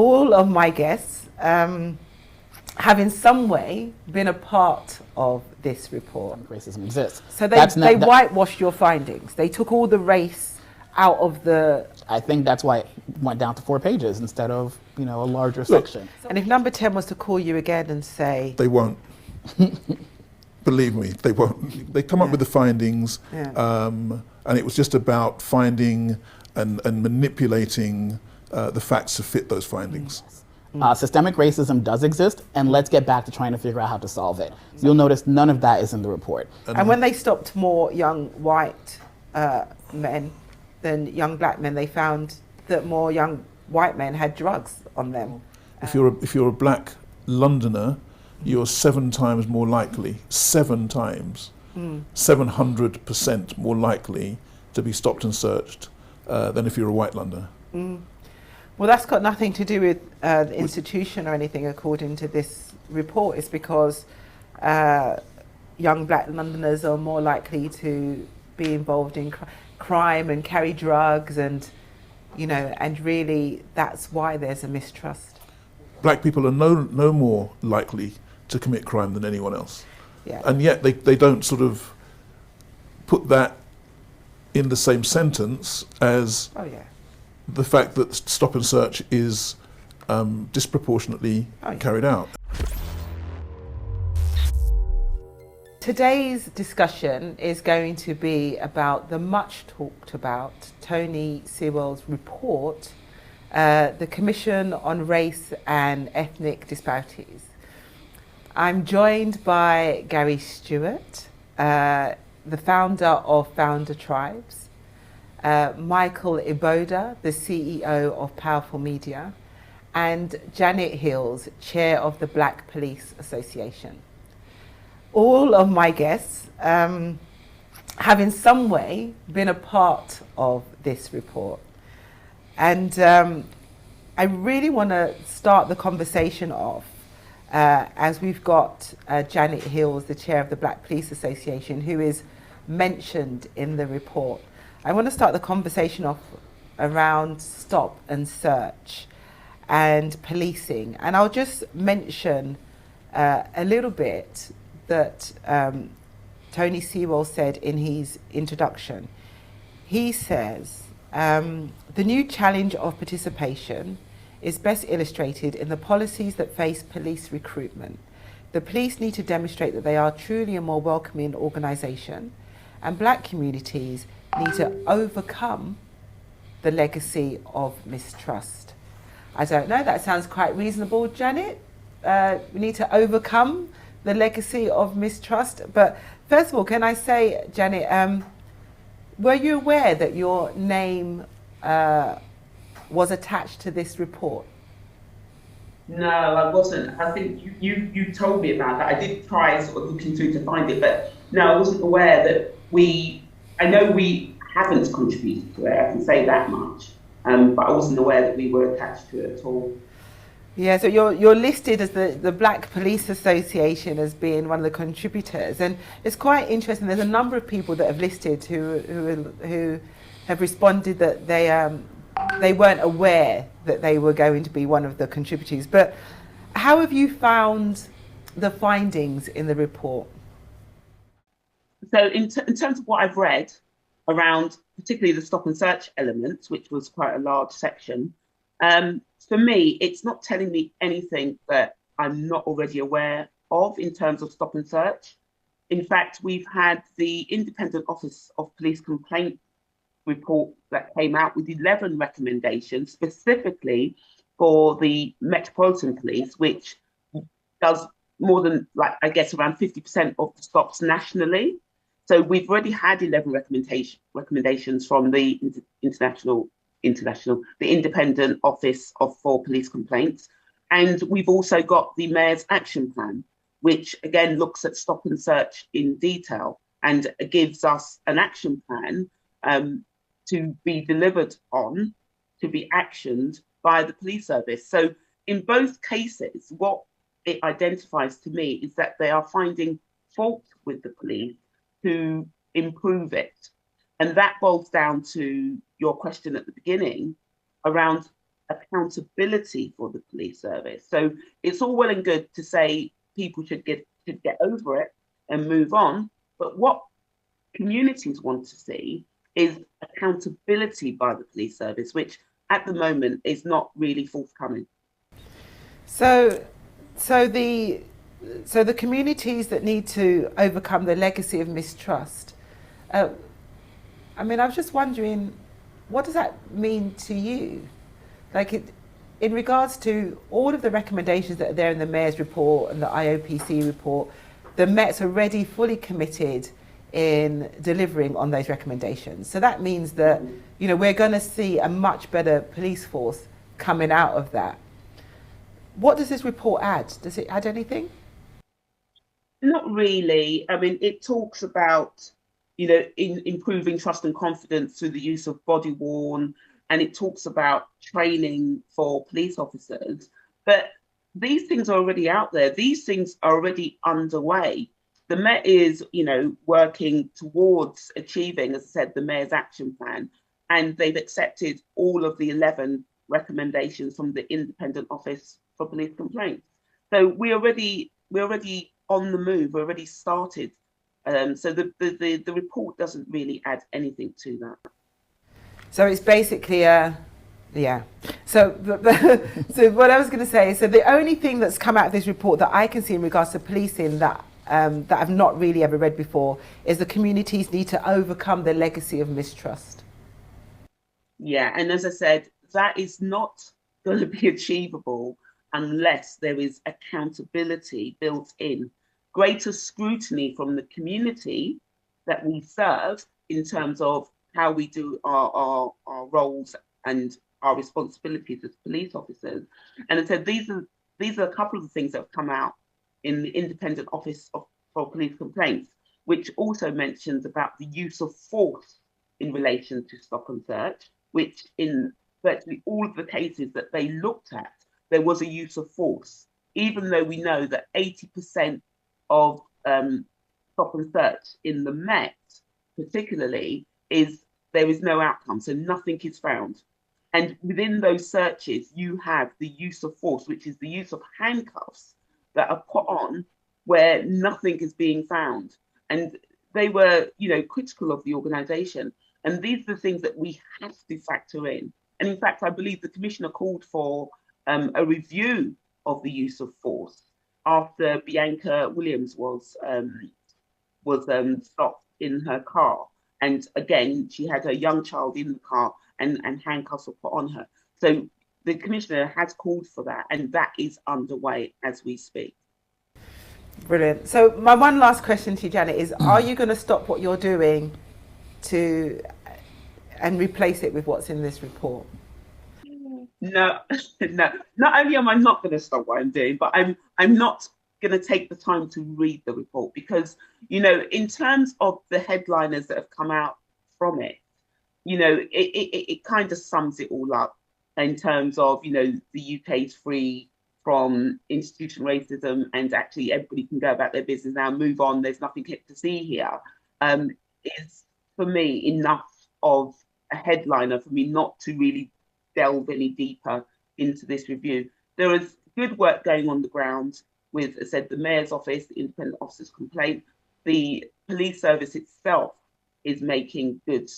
all of my guests have in some way been a part of this report. Racism exists. So they whitewashed your findings. They took all the race out of the... I think that's why it went down to 4 pages instead of, a larger section. And if number 10 was to call you again and say... They won't. Believe me, they won't. They come up with the findings, and it was just about finding and manipulating the facts to fit those findings. Systemic racism does exist, and let's get back to trying to figure out how to solve it. You'll notice none of that is in the report. And when they stopped more young white men than young black men, they found that more young white men had drugs on them. If you're a black Londoner, you're 7 times more likely, 7 times, 700% more likely to be stopped and searched than if you're a white Londoner. Well, that's got nothing to do with the institution or anything, according to this report. It's because young black Londoners are more likely to be involved in crime and carry drugs, and and really that's why there's a mistrust. Black people are no more likely to commit crime than anyone else. Yeah. And yet they don't sort of put that in the same sentence as the fact that stop and search is disproportionately carried out. Today's discussion is going to be about the much talked about Tony Sewell's report, the Commission on Race and Ethnic Disparities. I'm joined by Gary Stewart, the founder of Founder Tribes, Michael Imode, the CEO of Powerful Media, and Janet Hills, chair of the Black Police Association. All of my guests have in some way been a part of this report. And I really want to start the conversation off as we've got Janet Hills, the chair of the Black Police Association, who is mentioned in the report. I want to start the conversation off around stop and search and policing. And I'll just mention a little bit that Tony Sewell said in his introduction. He says, the new challenge of participation is best illustrated in the policies that face police recruitment. The police need to demonstrate that they are truly a more welcoming organisation, and black communities need to overcome the legacy of mistrust. I don't know, that sounds quite reasonable, Janet. We need to overcome the legacy of mistrust. But first of all, can I say, Janet, were you aware that your name was attached to this report? No, I wasn't. I think you told me about that. I did try sort of looking through to find it, but no, I wasn't aware that I know we haven't contributed to it, I can say that much, but I wasn't aware that we were attached to it at all. Yeah, so you're listed as the Black Police Association as being one of the contributors, and it's quite interesting. There's a number of people that have listed who have responded that they weren't aware that they were going to be one of the contributors. But how have you found the findings in the report? So in terms of what I've read around particularly the stop and search elements, which was quite a large section, for me, it's not telling me anything that I'm not already aware of in terms of stop and search. In fact, we've had the Independent Office of Police Complaint report that came out with 11 recommendations specifically for the Metropolitan Police, which does more than, like, I guess, around 50% of the stops nationally. So we've already had 11 recommendations from the the Independent Office for Police Complaints. And we've also got the Mayor's Action Plan, which again looks at stop and search in detail and gives us an action plan to be delivered on, to be actioned by the police service. So in both cases, what it identifies to me is that they are finding fault with the police to improve it. And that boils down to your question at the beginning around accountability for the police service. So it's all well and good to say people should get over it and move on, but what communities want to see is accountability by the police service, which at the moment is not really forthcoming. So the communities that need to overcome the legacy of mistrust. I mean, I was just wondering, what does that mean to you? Like, in regards to all of the recommendations that are there in the Mayor's report and the IOPC report, the Met's already fully committed in delivering on those recommendations. So that means that, you know, we're going to see a much better police force coming out of that. What does this report add? Does it add anything? Not really. I mean, it talks about, you know, improving trust and confidence through the use of body worn, and it talks about training for police officers. But these things are already out there. These things are already underway. The Met is, you know, working towards achieving, as I said, the Mayor's action plan, and they've accepted all of the 11 recommendations from the Independent Office for Police Complaints. So we're already on the move. We're already started. So the report doesn't really add anything to that. So it's basically yeah. So so what I was going to say is, so the only thing that's come out of this report that I can see in regards to policing that I've not really ever read before is the communities need to overcome the legacy of mistrust. Yeah, and as I said, that is not going to be achievable unless there is accountability built in, greater scrutiny from the community that we serve in terms of how we do our roles and our responsibilities as police officers. And I said these are a couple of the things that have come out in the Independent Office for Police Complaints, which also mentions about the use of force in relation to stop and search, which in virtually all of the cases that they looked at, there was a use of force, even though we know that 80% of stop and search in the Met, particularly, there is no outcome, so nothing is found. And within those searches, you have the use of force, which is the use of handcuffs that are put on where nothing is being found. And they were, you know, critical of the organisation. And these are the things that we have to factor in. And in fact, I believe the Commissioner called for a review of the use of force after Bianca Williams was stopped in her car. And again, she had her young child in the car and handcuffs were put on her. So the Commissioner has called for that, and that is underway as we speak. Brilliant. So my one last question to you, Janet, is are you going to stop what you're doing and replace it with what's in this report? No. Not only am I not going to stop what I'm doing, but I'm not going to take the time to read the report because, you know, in terms of the headliners that have come out from it, you know, it kind of sums it all up in terms of, you know, the UK's free from institutional racism and actually everybody can go about their business now, move on, there's nothing to see here, is for me enough of a headliner for me not to really delve any deeper into this review. There is good work going on the ground with, as I said, the Mayor's office, the Independent Officers Complaint. The police service itself is making good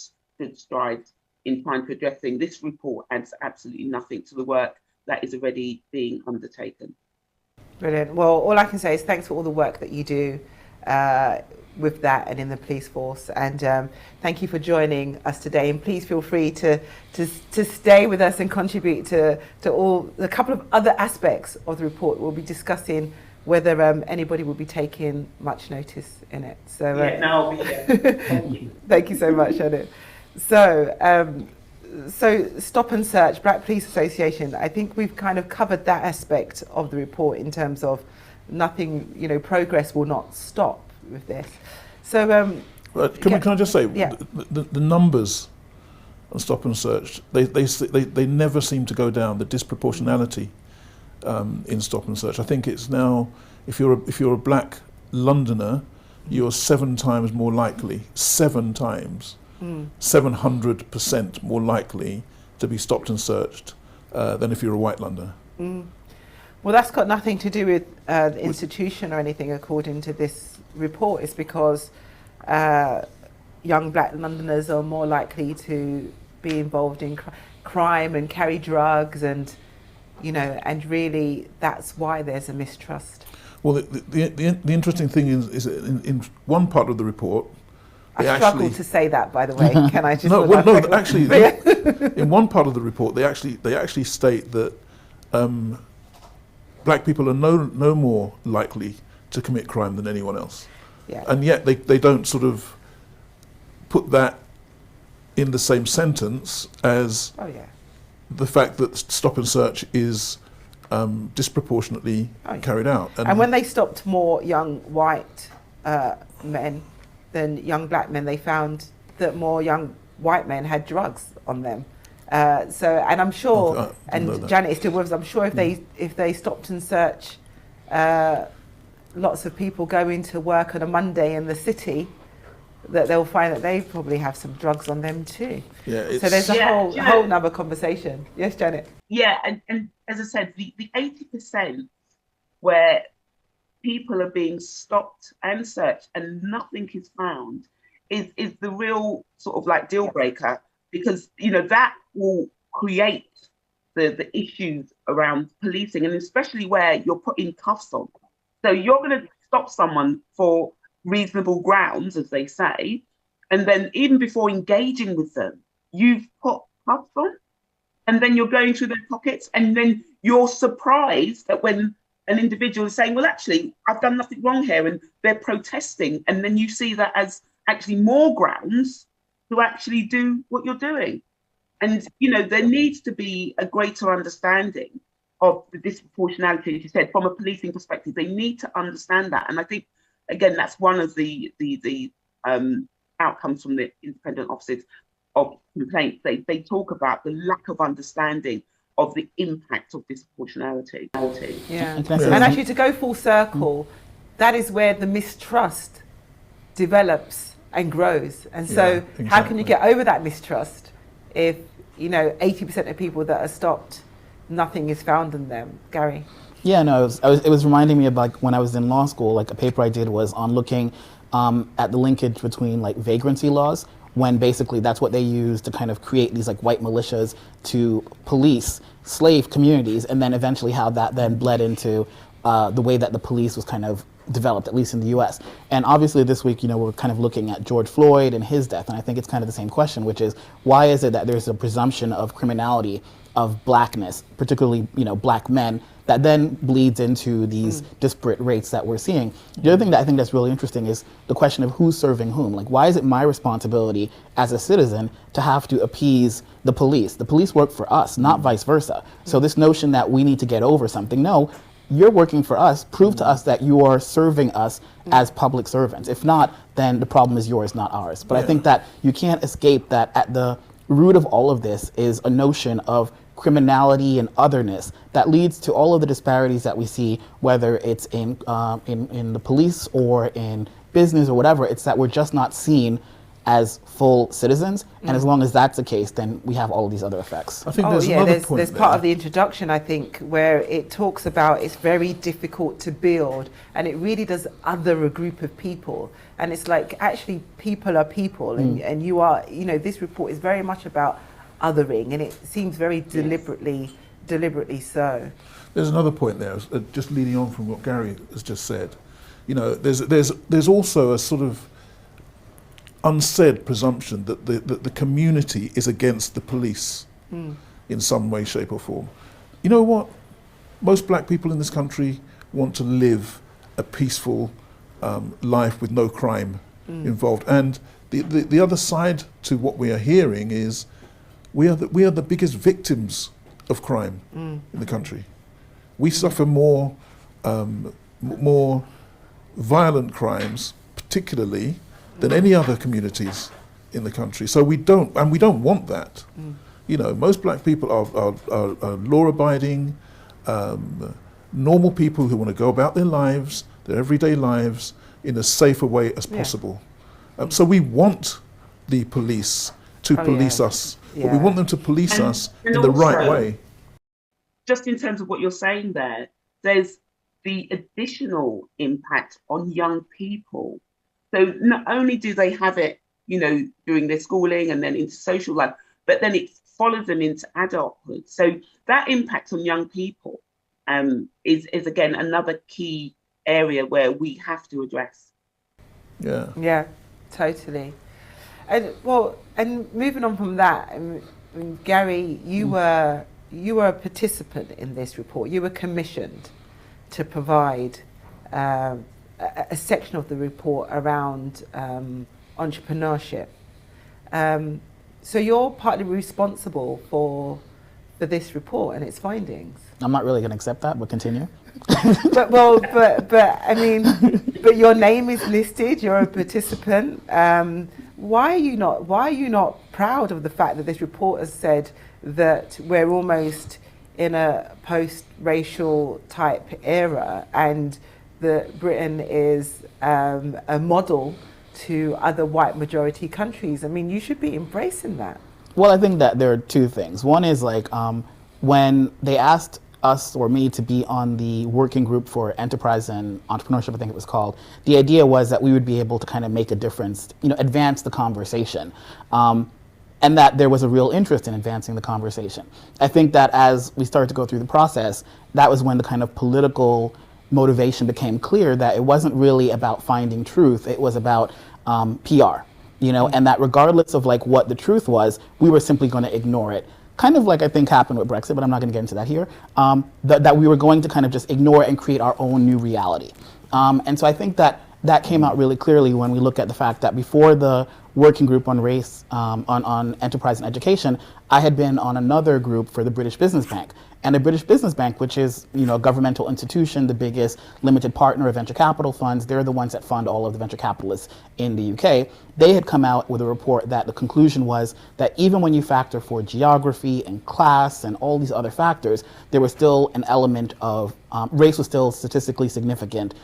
strides in trying to address things. This report adds absolutely nothing to the work that is already being undertaken. Brilliant. Well, all I can say is thanks for all the work that you do with that and in the police force, and thank you for joining us today, and please feel free to stay with us and contribute to all the couple of other aspects of the report. We'll be discussing whether anybody will be taking much notice in it. So yeah, no, I'll be here. Thank you. Thank you so much, Helen. So Stop and Search, Black Police Association, I think we've kind of covered that aspect of the report in terms of nothing, you know, progress will not stop with this. So can I just say, yeah. the numbers on Stop and Search, they never seem to go down, the disproportionality in Stop and Search. I think it's now, if you're a black Londoner, you're 7 times more likely, 700% more likely to be stopped and searched than if you're a white Londoner. Well, that's got nothing to do with the institution or anything, according to this report. It's because young black Londoners are more likely to be involved in crime and carry drugs, and and really that's why there's a mistrust. Well, the interesting thing is in one part of the report, I struggle to say that, by the way. Can I just? Actually, in one part of the report, they actually state that black people are no more likely to commit crime than anyone else. Yeah. And yet they don't sort of put that in the same sentence as the fact that stop and search is disproportionately carried out. And when they stopped more young white men than young black men, they found that more young white men had drugs on them. And I'm sure, and Janet is still with us, I'm sure if they stopped and search lots of people going to work on a Monday in the city, that they'll find that they probably have some drugs on them too. Yeah, so there's a whole nother conversation. Yes, Janet? Yeah, and as I said, the 80% where people are being stopped and searched and nothing is found is the real sort of like deal breaker, because that will create the issues around policing, and especially where you're putting cuffs on. So you're going to stop someone for reasonable grounds, as they say, and then even before engaging with them, you've put cuffs on, and then you're going through their pockets, and then you're surprised that when an individual is saying, well, actually, I've done nothing wrong here, and they're protesting, and then you see that as actually more grounds to actually do what you're doing. And, there needs to be a greater understanding of the disproportionality, as you said, from a policing perspective. They need to understand that. And I think, again, that's one of the outcomes from the independent offices of complaints. They talk about the lack of understanding of the impact of disproportionality. Yeah. And actually, to go full circle, that is where the mistrust develops and grows. And so how can you get over that mistrust if 80% of people that are stopped, nothing is found in them? Gary? Yeah, no, it was reminding me of like when I was in law school, like a paper I did was on looking at the linkage between like vagrancy laws, when basically that's what they use to kind of create these like white militias to police slave communities, and then eventually how that then bled into the way that the police was kind of developed, at least in the US. And obviously this week, we're kind of looking at George Floyd and his death, and I think it's kind of the same question, which is why is it that there's a presumption of criminality of blackness, particularly black men, that then bleeds into these disparate rates that we're seeing. The other thing that I think that's really interesting is the question of who's serving whom. Like, why is it my responsibility as a citizen to have to appease the police? The police work for us, not vice versa. So this notion that we need to get over something, no, you're working for us. Prove to us that you are serving us as public servants. If not, then the problem is yours, not ours. But I think that you can't escape that at the root of all of this is a notion of criminality and otherness that leads to all of the disparities that we see, whether it's in the police or in business or whatever. It's that we're just not seen as full citizens, and as long as that's the case, then we have all of these other effects. I think there's another point there's part of the introduction, I think, where it talks about it's very difficult to build, and it really does other a group of people, and it's like actually people are people, and you are, this report is very much about othering, and it seems very deliberately so. There's another point there, just leading on from what Gary has just said. There's also a sort of unsaid presumption that the community is against the police in some way, shape or form. You know what? Most black people in this country want to live a peaceful life with no crime involved. And the other side to what we are hearing is we are the biggest victims of crime in the country. We suffer more violent crimes, particularly, than any other communities in the country. So we don't want that. Most black people are law-abiding, normal people who want to go about their lives, their everyday lives, in as safe a way as possible. So we want the police to police us, but we want them to police us in the right way. just in terms of what you're saying there, there's the additional impact on young people. So not only do they have it, during their schooling and then into social life, but then it follows them into adulthood. So that impact on young people is again another key area where we have to address. Yeah, totally. And moving on from that, Gary, you were a participant in this report. You were commissioned to provide a section of the report around entrepreneurship. So you're partly responsible for this report and its findings. I'm not really going to accept that, but continue. but your name is listed. You're a participant. Why are you not proud of the fact that this report has said that we're almost in a post-racial type era and that Britain is a model to other white majority countries? I mean, you should be embracing that. Well, I think that there are two things. One is when they asked us or me to be on the working group for enterprise and entrepreneurship, I think it was called, the idea was that we would be able to kind of make a difference, advance the conversation. And that there was a real interest in advancing the conversation. I think that as we started to go through the process, that was when the kind of political motivation became clear that it wasn't really about finding truth, it was about PR, and that regardless of what the truth was, we were simply going to ignore it. Kind of like I think happened with Brexit, but I'm not going to get into that here, that we were going to kind of just ignore it and create our own new reality. And so I think that came out really clearly when we look at the fact that before the working group on race, on enterprise and education, I had been on another group for the British Business Bank. And the British Business Bank, which is a governmental institution, the biggest limited partner of venture capital funds, they're the ones that fund all of the venture capitalists in the UK. They had come out with a report that the conclusion was that even when you factor for geography and class and all these other factors, there was still an element of race was still statistically significant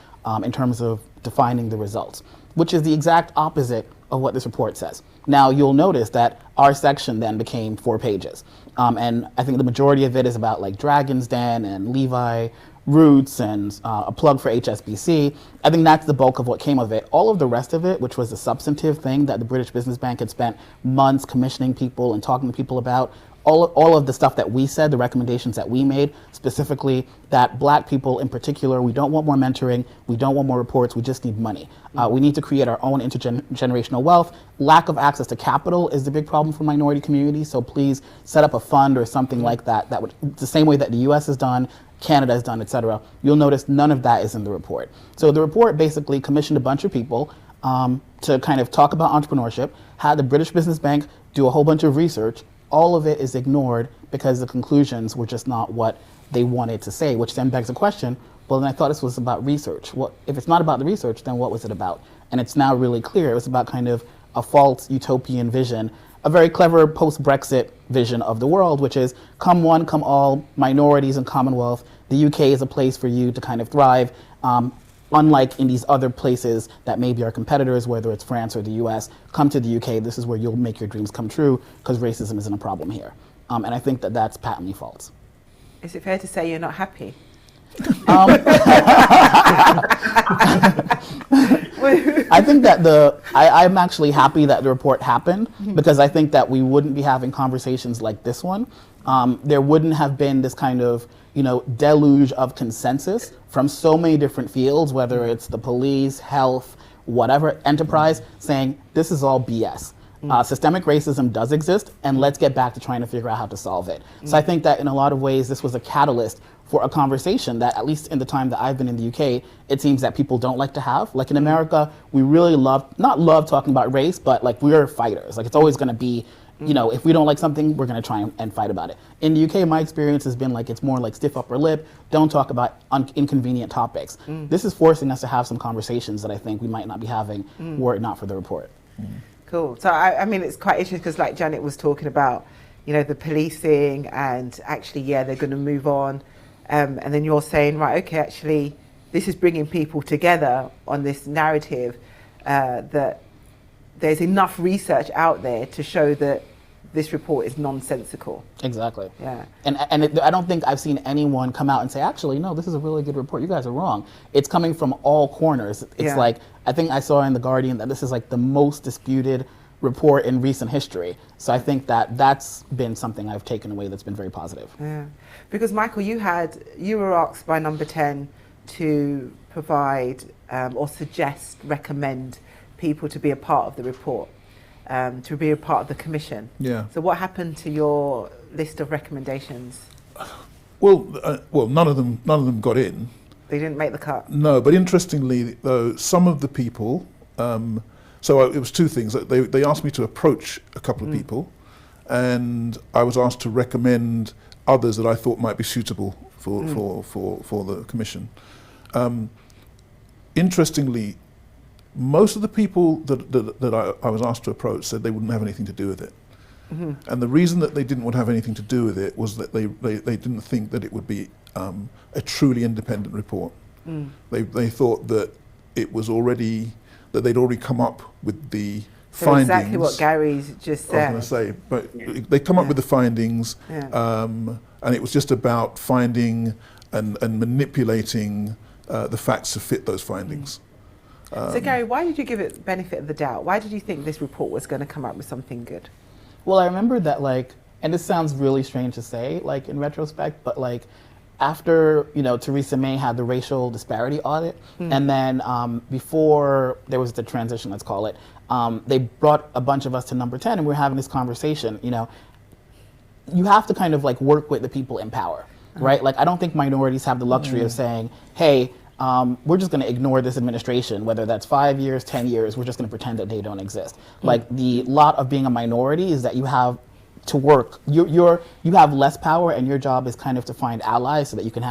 in terms of defining the results, which is the exact opposite of what this report says. Now, you'll notice that our section then became 4 pages. And I think the majority of it is about Dragon's Den and Levi Roots and a plug for HSBC. I think that's the bulk of what came of it. All of the rest of it, which was the substantive thing that the British Business Bank had spent months commissioning people and talking to people about, all of the stuff that we said, the recommendations that we made, specifically that Black people in particular, we don't want more mentoring, we don't want more reports, we just need money. We need to create our own intergenerational wealth. Lack of access to capital is the big problem for minority communities, so please set up a fund or something like that, that would, the same way that the US has done, Canada has done, etc. You'll notice none of that is in the report. So the report basically commissioned a bunch of people to kind of talk about entrepreneurship, had the British Business Bank do a whole bunch of research. All of it is ignored because the conclusions were just not what they wanted to say, which then begs the question, well, then I thought this was about research. Well, if it's not about the research, then what was it about? And it's now really clear. It was about kind of a false utopian vision, a very clever post-Brexit vision of the world, which is come one, come all, minorities and Commonwealth. The UK is a place for you to kind of thrive. Unlike in these other places that maybe are competitors, whether it's France or the US, come to the UK, this is where you'll make your dreams come true because racism isn't a problem here. And I think that that's patently false. Is it fair to say you're not happy? I think that I'm actually happy that the report happened because I think that we wouldn't be having conversations like this one. There wouldn't have been this kind of deluge of consensus from so many different fields, whether it's the police, health, whatever, enterprise, saying this is all BS. Systemic racism does exist, and let's get back to trying to figure out how to solve it. So I think that in a lot of ways, this was a catalyst for a conversation that, at least in the time that I've been in the UK, it seems that people don't like to have. Like in America, we really not love talking about race, but we're fighters. It's always gonna be, if we don't like something, we're going to try and fight about it. In the UK, my experience has been it's more stiff upper lip, don't talk about inconvenient topics. This is forcing us to have some conversations that I think we might not be having were it not for the report. Cool. So, I mean, it's quite interesting because Janet was talking about, the policing and actually, they're going to move on. And then you're saying, right, okay, actually, this is bringing people together on this narrative that there's enough research out there to show that this report is nonsensical. Exactly. Yeah. And I don't think I've seen anyone come out and say, actually, no, this is a really good report. You guys are wrong. It's coming from all corners. It's like, I think I saw in The Guardian that this is like the most disputed report in recent history. So I think that that's been something I've taken away that's been very positive. Yeah. Because Michael, you were asked by Number 10 to provide or recommend people to be a part of the report. To be a part of the commission. Yeah. So what happened to your list of recommendations? Well, none of them got in. They didn't make the cut. No, but interestingly, though, some of the people. It was two things. They asked me to approach a couple of people, and I was asked to recommend others that I thought might be suitable for the commission. Interestingly, most of the people that I was asked to approach said they wouldn't have anything to do with it. Mm-hmm. And the reason that they didn't want to have anything to do with it was that they didn't think that it would be a truly independent report. Mm. They thought that it was already, that they'd already come up with the findings. Exactly what Gary's just said. I was going to say, but they come up with the findings, and it was just about finding and manipulating the facts to fit those findings. So Gary, why did you give it the benefit of the doubt? Why did you think this report was going to come up with something good? Well, I remember that, like, and this sounds really strange to say, like, in retrospect, but like, after, Theresa May had the racial disparity audit, and then before there was the transition, let's call it, they brought a bunch of us to Number 10, and we were having this conversation. You have to kind of like work with the people in power, right? Like, I don't think minorities have the luxury of saying, hey, we're just going to ignore this administration, whether that's 5 years, 10 years, we're just going to pretend that they don't exist. Like, the lot of being a minority is that you have to work. You have less power, and your job is kind of to find allies so that you can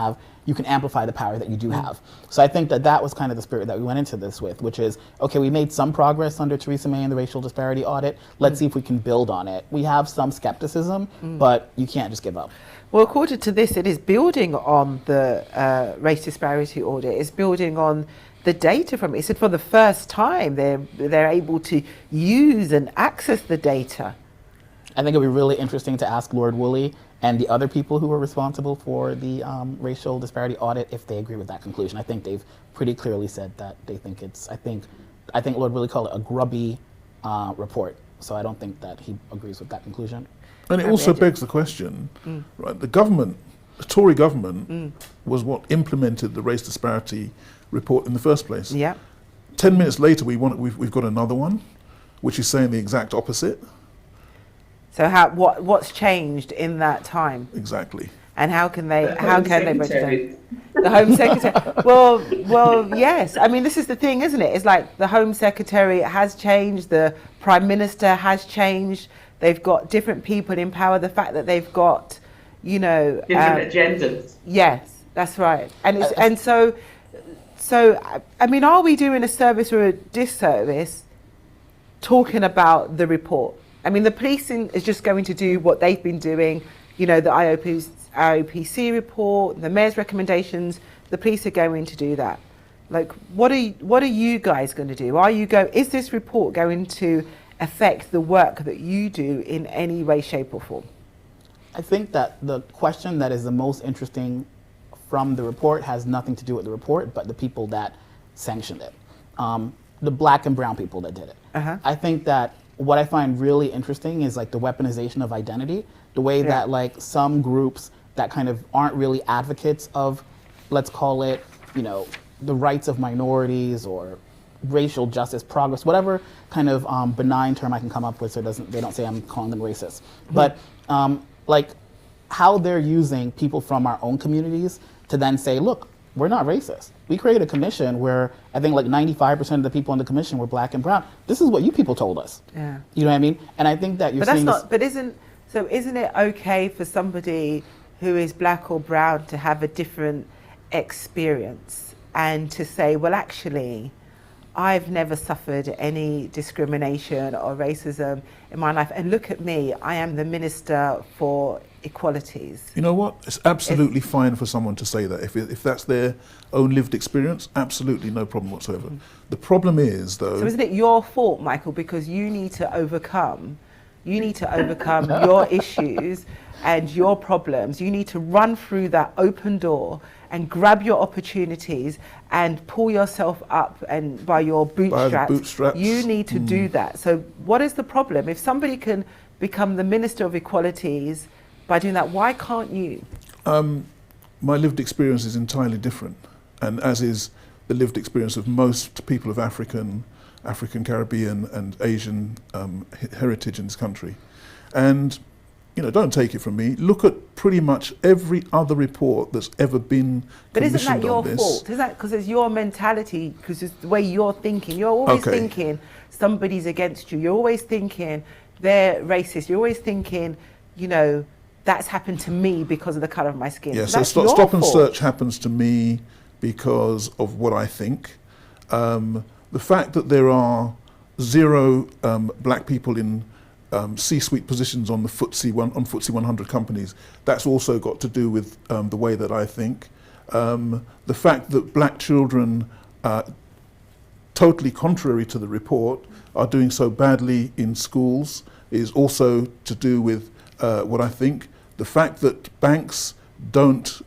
amplify the power that you do have. So I think that was kind of the spirit that we went into this with, which is, okay, we made some progress under Theresa May in the racial disparity audit. Let's see if we can build on it. We have some skepticism, but you can't just give up. Well, according to this, it is building on the race disparity audit. It's building on the data from it. It said for the first time they're able to use and access the data. I think it would be really interesting to ask Lord Woolley and the other people who were responsible for the racial disparity audit if they agree with that conclusion. I think they've pretty clearly said that they think it's, I think Lord Woolley called it a grubby report. So I don't think that he agrees with that conclusion. And it also begs the question, right? The Tory government was what implemented the race disparity report in the first place. Yeah. 10 minutes later, we've got another one, which is saying the exact opposite. So what's changed in that time? Exactly. And how can they break it down? The Home Secretary. Well, yes. I mean, this is the thing, isn't it? It's like the Home Secretary has changed, the Prime Minister has changed. They've got different people in power. The fact that they've got, different agendas. Yes, that's right. And so I mean, are we doing a service or a disservice talking about the report? I mean, the policing is just going to do what they've been doing. The IOPC report, the mayor's recommendations. The police are going to do that. Like, what are you guys going to do? Is this report going to affect the work that you do in any way, shape or form? I think that the question that is the most interesting from the report has nothing to do with the report, but the people that sanctioned it. The black and brown people that did it. I think that what I find really interesting is like the weaponization of identity, the way that like some groups that kind of aren't really advocates of, let's call it, the rights of minorities or racial justice, progress, whatever kind of benign term I can come up with so they don't say I'm calling them racist. But like how they're using people from our own communities to then say, look, we're not racist. We created a commission where I think like 95% of the people in the commission were black and brown. This is what you people told us. Yeah. You know what I mean? And I think that isn't it okay for somebody who is black or brown to have a different experience and to say, well, actually, I've never suffered any discrimination or racism in my life. And look at me, I am the Minister for Equalities. You know what? It's absolutely fine for someone to say that. If that's their own lived experience, absolutely no problem whatsoever. The problem is, though... So isn't it your fault, Michael, because you need to overcome You need to overcome your issues and your problems. You need to run through that open door and grab your opportunities and pull yourself up and by your bootstraps. By the bootstraps. You need to do that. So what is the problem? If somebody can become the Minister of Equalities by doing that, why can't you? My lived experience is entirely different, and as is the lived experience of most people of African, Caribbean and Asian heritage in this country. And, you know, don't take it from me, look at pretty much every other report that's ever been But isn't commissioned that your on this. fault? Is that because it's your mentality, because it's the way you're thinking? You're always thinking somebody's against you. You're always thinking they're racist. You're always thinking, you know, that's happened to me because of the colour of my skin. Yeah, so so stop and search happens to me because of what I think. The fact that there are 0 black people in C-suite positions on the FTSE 100 companies, that's also got to do with the way that I think. The fact that black children, totally contrary to the report, are doing so badly in schools is also to do with what I think. The fact that banks don't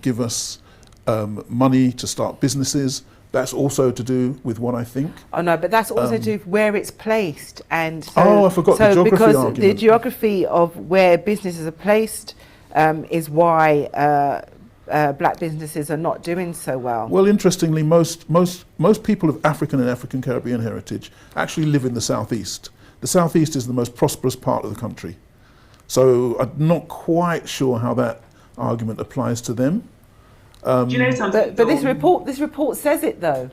give us money to start businesses, that's also to do with what I think. Oh no, but that's also to do with where it's placed. And so, I forgot the geography because argument. the geography of where businesses are placed is why black businesses are not doing so well. Well, interestingly, most people of African and African Caribbean heritage actually live in the southeast. The southeast is the most prosperous part of the country. So I'm not quite sure how that argument applies to them. Do you know something? But this report says it though.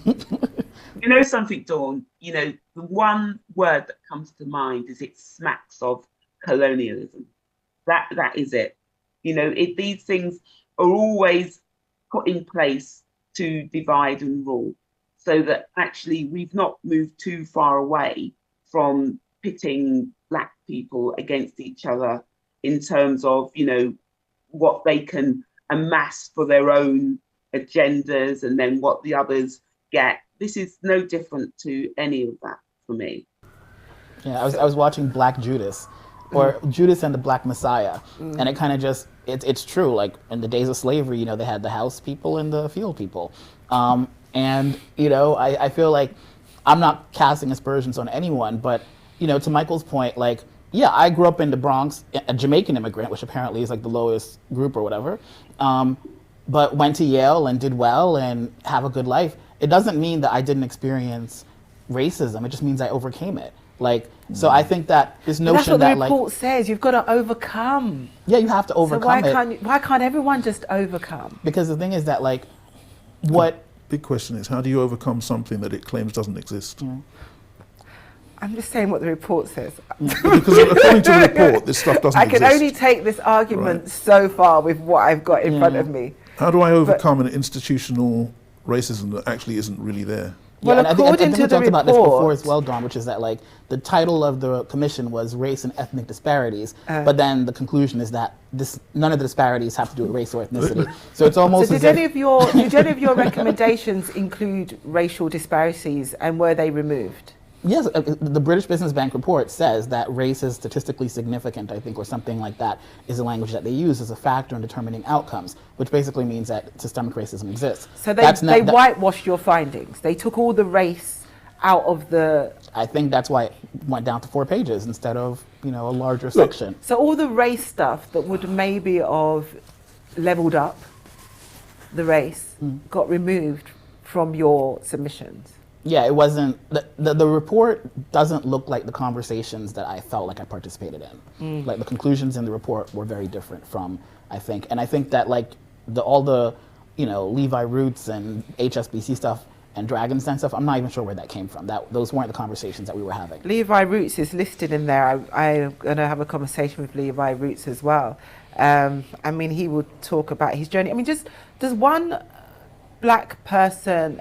You know something, Dawn? You know, the one word that comes to mind is it smacks of colonialism. That is it. You know, these things are always put in place to divide and rule, so that actually we've not moved too far away from pitting black people against each other in terms of, you know, what they can amass for their own agendas and then what the others get. This is no different to any of that for me. Yeah, I was watching Black Judas, or Judas and the Black Messiah, and it kind of just, it's true, like in the days of slavery, you know, they had the house people and the field people. And, you know, I feel like I'm not casting aspersions on anyone, but, you know, to Michael's point, like, yeah, I grew up in the Bronx, a Jamaican immigrant, which apparently is like the lowest group or whatever, but went to Yale and did well and have a good life. It doesn't mean that I didn't experience racism. It just means I overcame it. Like, so I think that this notion that's what that the report says. You've got to overcome. Yeah, you have to overcome it. Why can't everyone just overcome? Because the thing is that, like, what... Big question is, how do you overcome something that it claims doesn't exist? Yeah. I'm just saying what the report says. Because according to the report, this stuff doesn't exist. I can only take this argument so far with what I've got in front of me. How do I overcome an institutional racism that actually isn't really there? Well, yeah, according I think to the we talked about this report, before as well, Dawn, which is that, like, the title of the commission was Race and Ethnic Disparities, but then the conclusion is that none of the disparities have to do with race or ethnicity. So it's almost. So did any of your recommendations include racial disparities, and were they removed? Yes, the British Business Bank report says that race is statistically significant, I think, or something like that, is the language that they use as a factor in determining outcomes, which basically means that systemic racism exists. So they whitewashed your findings. They took all the race out of the... I think that's why it went down to 4 pages instead of, you know, a larger section. So all the race stuff that would maybe have leveled up the race got removed from your submissions. Yeah, it wasn't, the report doesn't look like the conversations that I felt like I participated in. Like, the conclusions in the report were very different from, I think, and I think that, like, all the, you know, Levi Roots and HSBC stuff and Dragon's Den stuff, I'm not even sure where that came from. Those weren't the conversations that we were having. Levi Roots is listed in there. I'm going to have a conversation with Levi Roots as well. I mean, he would talk about his journey. I mean, just, does one black person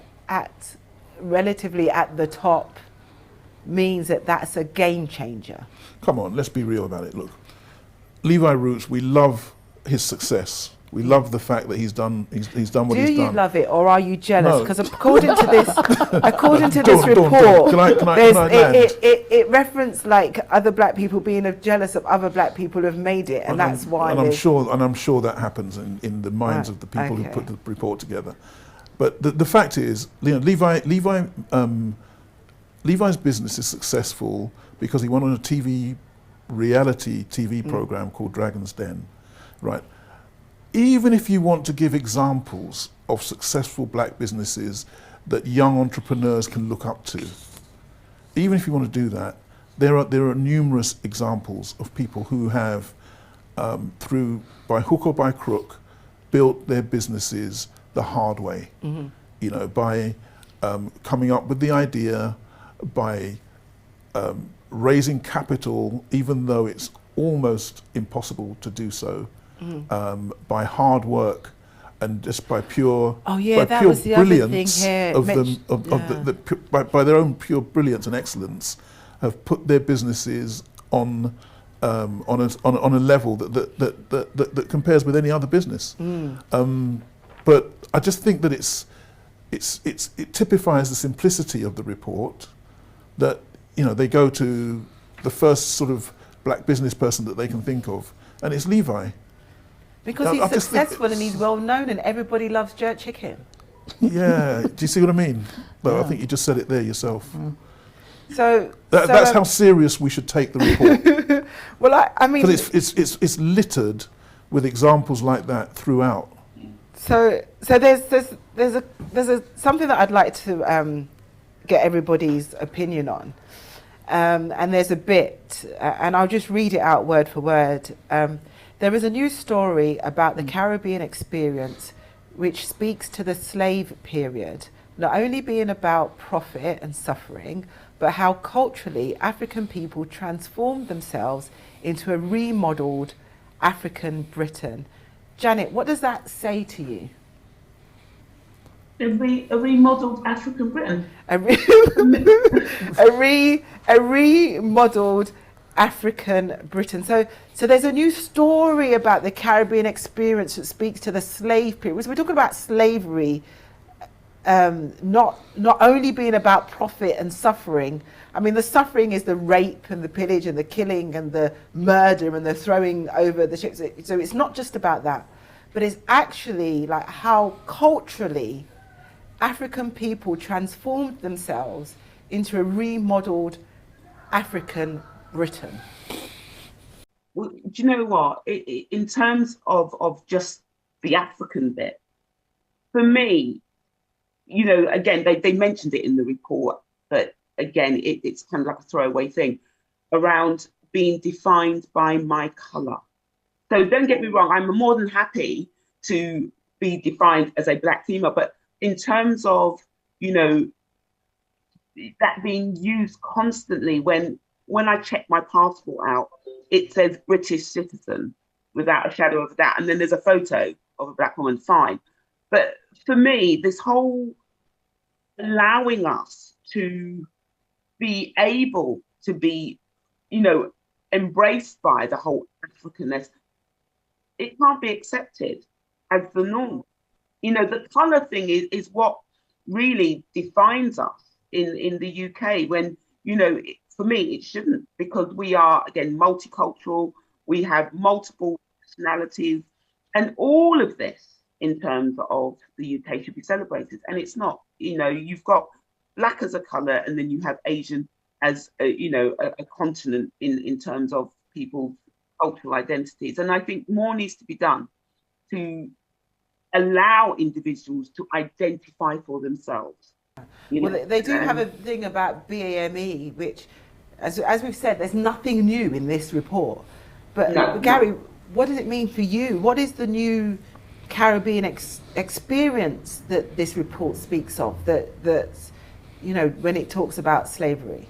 relatively at the top means that that's a game changer? Come on, let's be real about it. Look, Levi Roots, we love his success. We love the fact that he's done what he's done. Do you love it, or are you jealous? No. Because according to this, report, it referenced like other black people being jealous of other black people who have made it, and that's why. And I'm sure that happens in the minds of the people who put the report together. But the fact is, Levi's business is successful because he went on a reality TV program called Dragon's Den, right? Even if you want to give examples of successful black businesses that young entrepreneurs can look up to, even if you want to do that, there are numerous examples of people who have, by hook or by crook, built their businesses the hard way. You know, by coming up with the idea, by raising capital, even though it's almost impossible to do so. By hard work and just by pure brilliance by their own pure brilliance and excellence, have put their businesses on a level that compares with any other business. But I just think that it typifies the simplicity of the report, that they go to the first sort of black business person that they can think of, and it's Levi. Because he's successful and he's well known and everybody loves jerk chicken. Yeah, do you see what I mean? Well, I think you just said it there yourself. So that's how serious we should take the report. Well, I mean, because it's littered with examples like that throughout. So there's something that I'd like to get everybody's opinion on, and there's a bit, and I'll just read it out word for word. There is a new story about the Caribbean experience which speaks to the slave period, not only being about profit and suffering, but how culturally African people transformed themselves into a remodeled African Britain. Janet, what does that say to you? A remodeled African Britain? A remodeled African Britain. So there's a new story about the Caribbean experience that speaks to the slave period. So we're talking about slavery, not only being about profit and suffering. I mean, the suffering is the rape and the pillage and the killing and the murder and the throwing over the ships. So it's not just about that, but it's actually like how culturally African people transformed themselves into a remodeled African Britain. Well, do you know what? In terms of just the African bit, for me, again, they mentioned it in the report, but again, it's kind of like a throwaway thing around being defined by my colour. So don't get me wrong, I'm more than happy to be defined as a black female, but in terms of, that being used constantly when I check my passport out, it says British citizen without a shadow of a doubt. And then there's a photo of a black woman, fine. But for me, this whole allowing us to be able to be, embraced by the whole Africanness, it can't be accepted as the norm. The colour thing is what really defines us in the UK when, for me, it shouldn't, because we are, again, multicultural, we have multiple nationalities, and all of this in terms of the UK should be celebrated. And it's not, you've got black as a colour, and then you have Asian as, a continent in terms of people's cultural identities. And I think more needs to be done to allow individuals to identify for themselves. Well, they do have a thing about BAME, which, as we've said, there's nothing new in this report. But Gary, what does it mean for you? What is the new Caribbean experience that this report speaks of, that when it talks about slavery?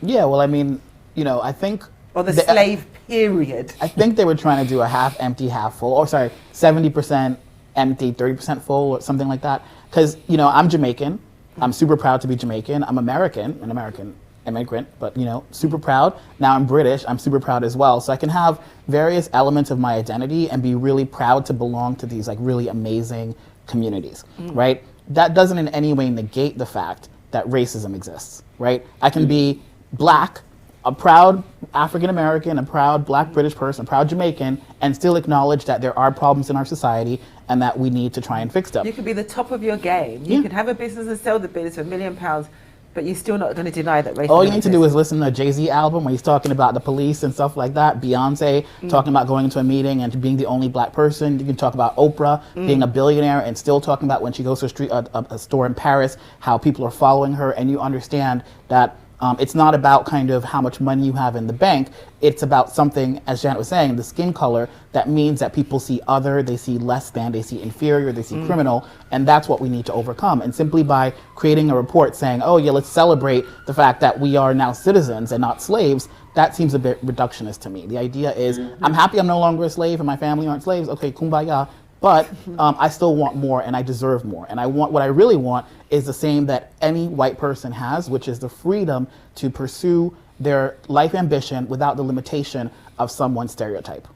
Yeah, well, I mean, I think... Or the slave period. I think they were trying to do a half empty, half full, 70% empty, 30% full, or something like that. Because, I'm Jamaican. I'm super proud to be Jamaican. I'm American, an American immigrant, but super proud. Now I'm British, I'm super proud as well. So I can have various elements of my identity and be really proud to belong to these like really amazing communities, right? That doesn't in any way negate the fact that racism exists, right? I can be black, a proud African American, a proud black British person, a proud Jamaican, and still acknowledge that there are problems in our society and that we need to try and fix them. You could be the top of your game. You could have a business and sell the business for £1 million, but you're still not going to deny that racism All you need to exists. do is listen to a Jay-Z album where he's talking about the police and stuff like that. Beyonce talking about going into a meeting and being the only black person. You can talk about Oprah being a billionaire and still talking about when she goes to a store in Paris, how people are following her, and you understand that it's not about kind of how much money you have in the bank. It's about something, as Janet was saying, the skin color, that means that people see other, they see less than, they see inferior, they see criminal, and that's what we need to overcome. And simply by creating a report saying, oh yeah, let's celebrate the fact that we are now citizens and not slaves, that seems a bit reductionist to me. The idea is, I'm happy I'm no longer a slave and my family aren't slaves, okay, kumbaya. But I still want more and I deserve more. And what I really want is the same that any white person has, which is the freedom to pursue their life ambition without the limitation of someone's stereotype.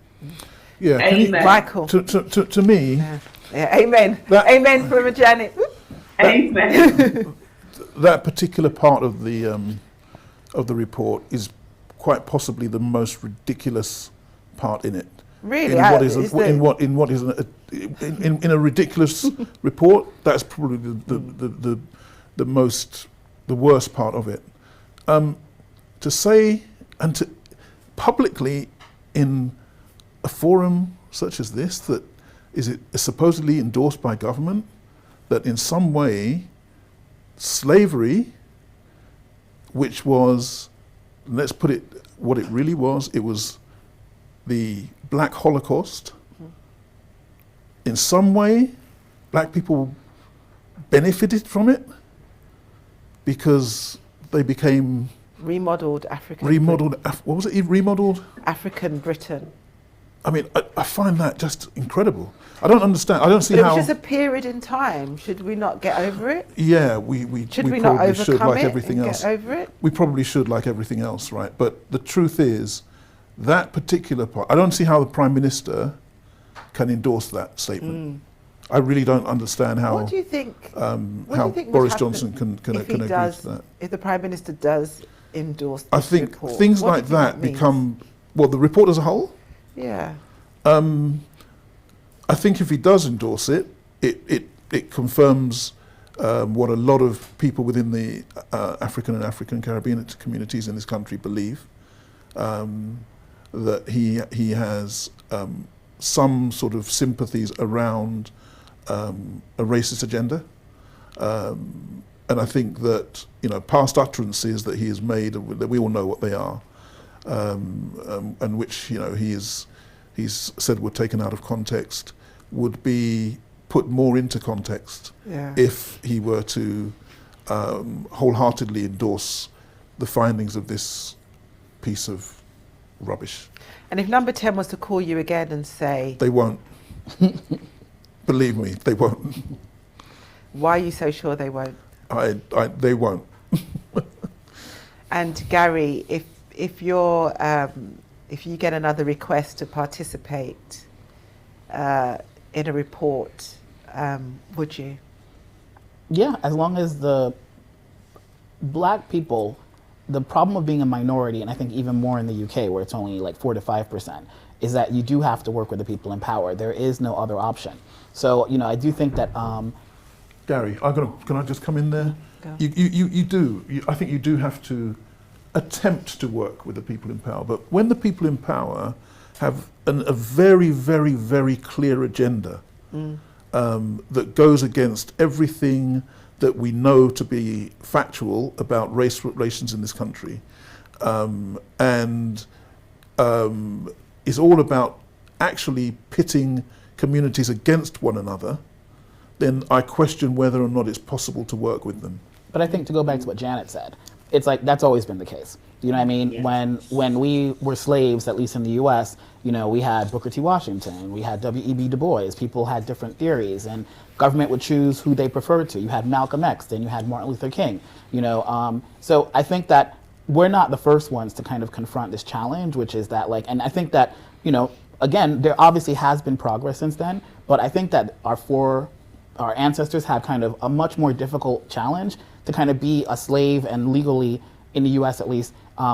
Yeah, Amen. Michael. to me, Yeah, amen. Amen from Janet. Amen. that particular part of the report is quite possibly the most ridiculous part in it. Really? In a ridiculous report, that's probably the worst part of it. To say and to publicly in a forum such as this that is supposedly endorsed by government, that in some way slavery, which was, let's put it what it really was, it was the Black Holocaust. In some way, black people benefited from it because they became Remodeled African. What was it? Remodeled African Britain. I mean, I find that just incredible. I don't understand. I don't see But how. it was just a period in time. Should we not get over it? Yeah, we Should we probably not should, overcome like it everything and else. get over it? We probably should, like everything else, right? But the truth is, that particular part, I don't see how the Prime Minister can endorse that statement. I really don't understand how. What do you think? How Boris Johnson can agree to that. If the Prime Minister does endorse this I think report, things what like do you think that means? become, well, the report as a whole. Yeah. I think if he does endorse it, it confirms what a lot of people within the African and African Caribbean communities in this country believe, that he has some sort of sympathies around a racist agenda. And I think that, past utterances that he has made, that we all know what they are, and which, he's said were taken out of context, would be put more into context if he were to wholeheartedly endorse the findings of this piece of rubbish. And if Number 10 was to call you again and say... They won't. Believe me, they won't. Why are you so sure they won't? They won't. And Gary, if you get another request to participate in a report, would you? Yeah, as long as the black people, the problem of being a minority, and I think even more in the UK where it's only like 4 to 5%, is that you do have to work with the people in power. There is no other option. So, I do think that... Gary, can I just come in there? Go. I think you do have to attempt to work with the people in power, but when the people in power have a very, very, very clear agenda that goes against everything that we know to be factual about race relations in this country, and is all about actually pitting communities against one another, then I question whether or not it's possible to work with them. But I think to go back to what Janet said, it's like that's always been the case. You know what I mean? Yes. When we were slaves, at least in the U.S., we had Booker T. Washington, we had W.E.B. Du Bois. People had different theories, and government would choose who they preferred to. You had Malcolm X, then you had Martin Luther King. So I think that we're not the first ones to kind of confront this challenge, which is that like, and I think that, you know, again, there obviously has been progress since then, but I think that our ancestors had kind of a much more difficult challenge to kind of be a slave and legally, in the US at least,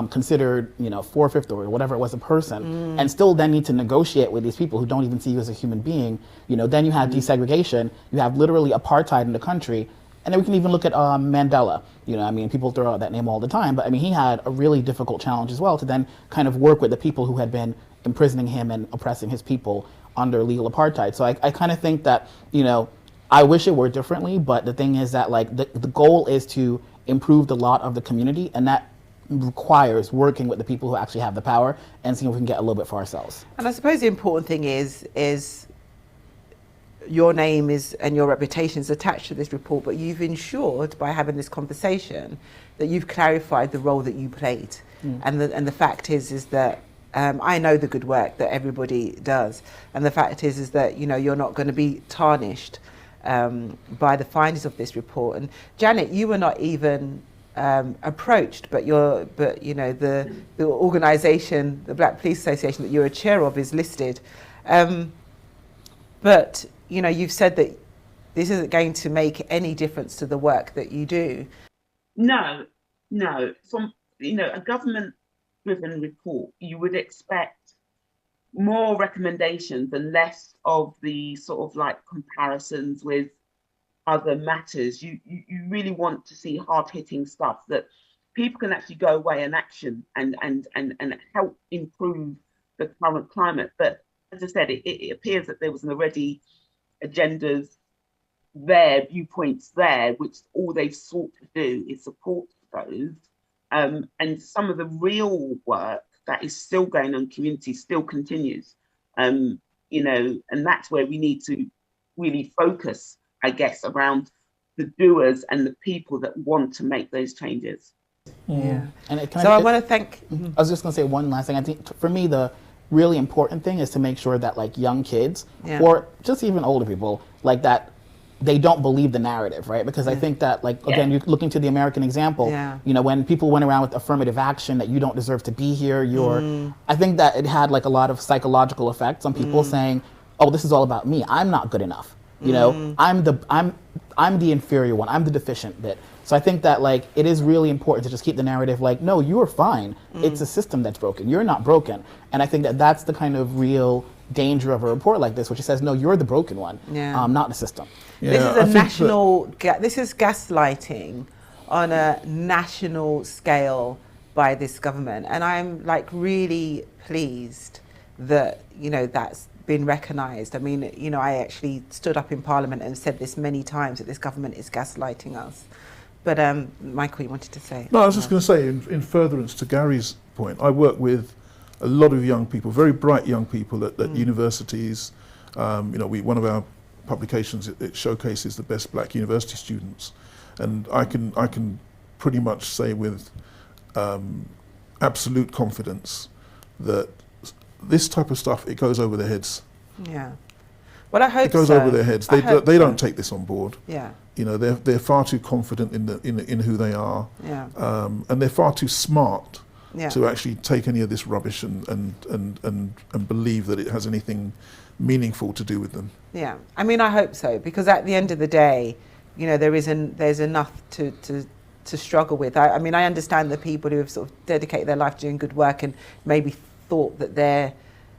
considered, you know, 4/5 or whatever it was a person, and still then need to negotiate with these people who don't even see you as a human being. You know, then you have desegregation, you have literally apartheid in the country, and then we can even look at Mandela. You know, I mean, people throw out that name all the time, but I mean, he had a really difficult challenge as well to then kind of work with the people who had been imprisoning him and oppressing his people under legal apartheid. So I kind of think that, you know, I wish it were differently, but the thing is that like the goal is to improve the lot of the community, and that requires working with the people who actually have the power and seeing if we can get a little bit for ourselves. And I suppose the important thing is your name is and your reputation is attached to this report, but you've ensured by having this conversation that you've clarified the role that you played. And the fact is that I know the good work that everybody does, and the fact is that, you know, you're not going to be tarnished by the findings of this report. And Janet, you were not even approached, but you know, the organisation, the Black Police Association that you're a chair of, is listed. But you know, you've said that this isn't going to make any difference to the work that you do. No. From, you know, a government-driven report, you would expect more recommendations and less of the sort of like comparisons with other matters. You really want to see hard-hitting stuff that people can actually go away and action and help improve the current climate. But as I said, it appears that there was an already agendas there, viewpoints there, which all they've sought to do is support those. And some of the real work that is still going on in community still continues. You know, and that's where we need to really focus, I guess, around the doers and the people that want to make those changes. Yeah. And I want to thank. I was just going to say one last thing. I think for me, the really important thing is to make sure that like young kids or just even older people like that, they don't believe the narrative, right? Because I think that, like, again, you look into the American example, you know, when people went around with affirmative action that you don't deserve to be here, I think that it had like a lot of psychological effects on people saying, oh, this is all about me. I'm not good enough. You know, I'm the inferior one. I'm the deficient bit. So I think that like it is really important to just keep the narrative like, no, you are fine. It's a system that's broken. You're not broken. And I think that that's the kind of real danger of a report like this, which says, no, you're the broken one, not the system. This is a national, this is gaslighting on a national scale by this government. And I'm like really pleased that, you know, that's been recognised. I mean, you know, I actually stood up in Parliament and said this many times, that this government is gaslighting us. But Michael, you wanted to say? No, I was just going to say, in furtherance to Gary's point, I work with a lot of young people, very bright young people at universities. You know, one of our publications, it showcases the best black university students, and I can pretty much say with absolute confidence that this type of stuff, it goes over their heads. Yeah. Well, I hope it goes over their heads. They don't take this on board. Yeah. You know, they're far too confident in who they are. Yeah. And they're far too smart to actually take any of this rubbish and believe that it has anything meaningful to do with them. Yeah, I mean, I hope so, because at the end of the day, you know, there's enough to struggle with. I mean, I understand the people who have sort of dedicated their life doing good work and maybe thought that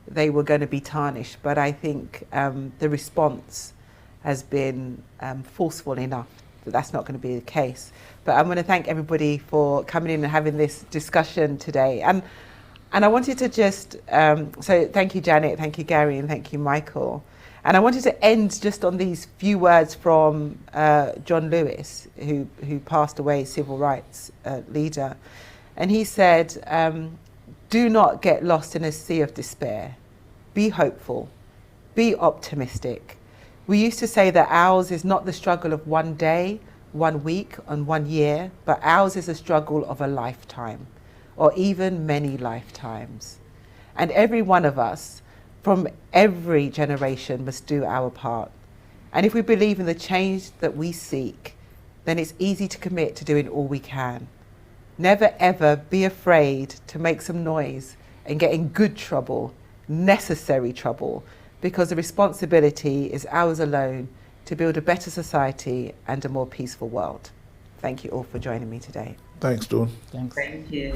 they were going to be tarnished, but I think the response has been forceful enough that that's not going to be the case. But I'm going to thank everybody for coming in and having this discussion today. And I wanted to just, so thank you, Janet, thank you, Gary, and thank you, Michael. And I wanted to end just on these few words from John Lewis, who passed away, civil rights leader. And he said, do not get lost in a sea of despair. Be hopeful. Be optimistic. We used to say that ours is not the struggle of one day, 1 week, and 1 year, but ours is a struggle of a lifetime, or even many lifetimes. And every one of us, from every generation, must do our part. And if we believe in the change that we seek, then it's easy to commit to doing all we can. Never ever be afraid to make some noise and get in good trouble, necessary trouble, because the responsibility is ours alone to build a better society and a more peaceful world. Thank you all for joining me today. Thanks, Dawn. Thanks. Thank you.